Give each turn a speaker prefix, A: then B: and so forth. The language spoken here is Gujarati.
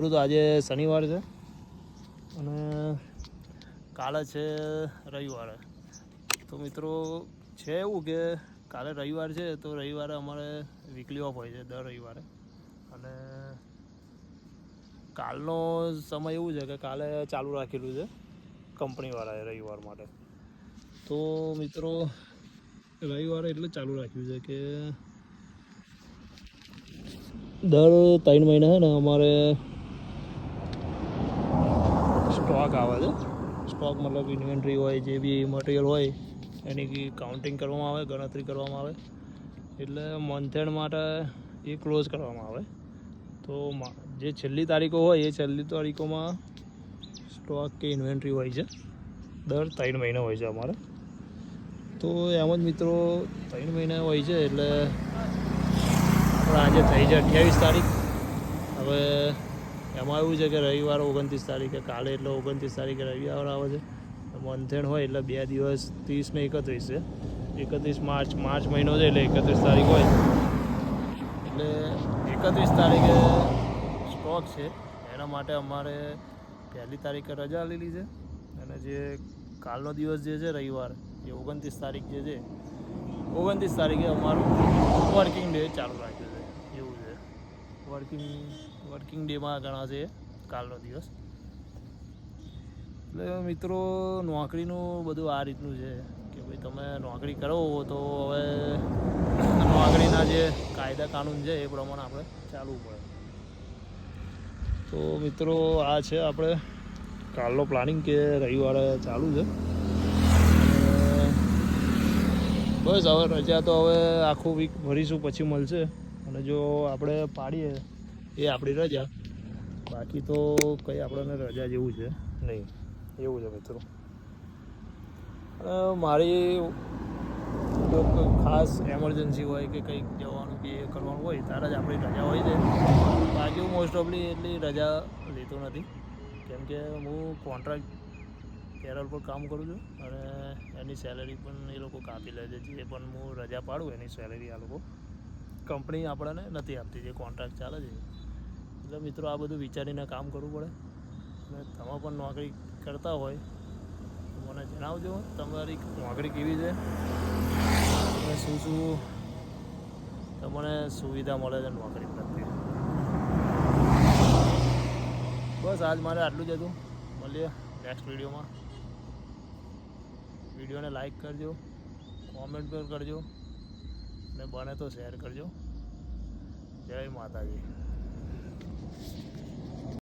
A: તો આજે શનિવાર છે અને કાલે છે રવિવારે. તો મિત્રો છે એવું કે કાલે રવિવાર છે તો રવિવારે અમારે વીકલી ઓફ હોય છે દર રવિવારે. અને કાલનો સમય એવું છે કે કાલે ચાલુ રાખેલું છે કંપનીવાળાએ રવિવાર માટે. તો મિત્રો રવિવારે એટલે ચાલુ રાખ્યું છે કે દર 3 મહિના છે ને અમારે સ્ટોક આવે છે. સ્ટોક મતલબ ઇન્વેન્ટરી હોય, જે બી મટીરિયલ હોય એની કાઉન્ટિંગ કરવામાં આવે, ગણતરી કરવામાં આવે. એટલે મંથ એન્ડ માટે એ ક્લોઝ કરવામાં આવે. તો જે છેલ્લી તારીખો હોય એ છેલ્લી તારીખોમાં સ્ટોક કે ઇન્વેન્ટરી હોય છે. દર 3 મહિના હોય છે અમારે. તો એમ જ મિત્રો 3 મહિના હોય છે એટલે આપણે આજે થઈ છે 28 તારીખ. હવે એમાં એવું છે કે રવિવાર 29 તારીખે, કાલે એટલે 29 તારીખે રવિવાર આવે છે. મંથ એન્ડ હોય એટલે 2 દિવસ 30 ને 31 છે. 31 માર્ચ મહિનો છે એટલે 31 તારીખ હોય. એટલે 31 તારીખે સ્ટોક છે એના માટે અમારે 1લી તારીખે રજા લીધી છે. અને જે કાલનો દિવસ જે છે રવિવાર એ 29 તારીખ જે છે 29 તારીખે અમારું વર્કિંગ ડે ચાલુ રાખ્યું છે. એવું છે, વર્કિંગ ડેમાં ગણાશે કાલનો દિવસ. એટલે મિત્રો નોકરીનું બધું આ રીતનું છે કે ભાઈ તમે નોકરી કરો તો હવે નોકરીના જે કાયદા કાનૂન છે એ પ્રમાણે આપણે ચાલવું પડે. તો મિત્રો આ છે આપણે કાલનો પ્લાનિંગ કે રવિવારે ચાલુ છે. બસ હવે રજા તો હવે આખું વીક ભરીશું પછી મળશે. અને જો આપણે પાડીએ એ આપણી રજા, બાકી તો કંઈ આપણને રજા જેવું છે નહીં. એવું છે મિત્રો. મારી ખાસ એમરજન્સી હોય કે કંઈક જવાનું કે કરવાનું હોય ત્યારે જ આપણી રજા હોય છે. બાકી હું મોસ્ટ ઓફલી એટલી રજા લેતો નથી, કેમ કે હું કોન્ટ્રાક્ટ પેરોલ પર કામ કરું છું અને એની સેલરી પણ એ લોકો કાપી લે છે. જે પણ હું રજા પાડું એની સેલરી આ લોકો કંપની આપણને નથી આપતી, જે કોન્ટ્રાક્ટ ચાલે છે. એટલે મિત્રો આ બધું વિચારીને કામ કરવું પડે. અને તમે પણ નોકરી કરતા હોય તો મને જણાવજો તમારી નોકરી કેવી છે અને શું તમને સુવિધા મળે છે નોકરી પ્રત્યે. બસ આજ મારે આટલું જ હતું. મળીએ નેક્સ્ટ વિડીયોમાં. વિડીયોને લાઈક કરજો, કોમેન્ટ પણ કરજો અને બને તો શેર કરજો. જય માતાજી.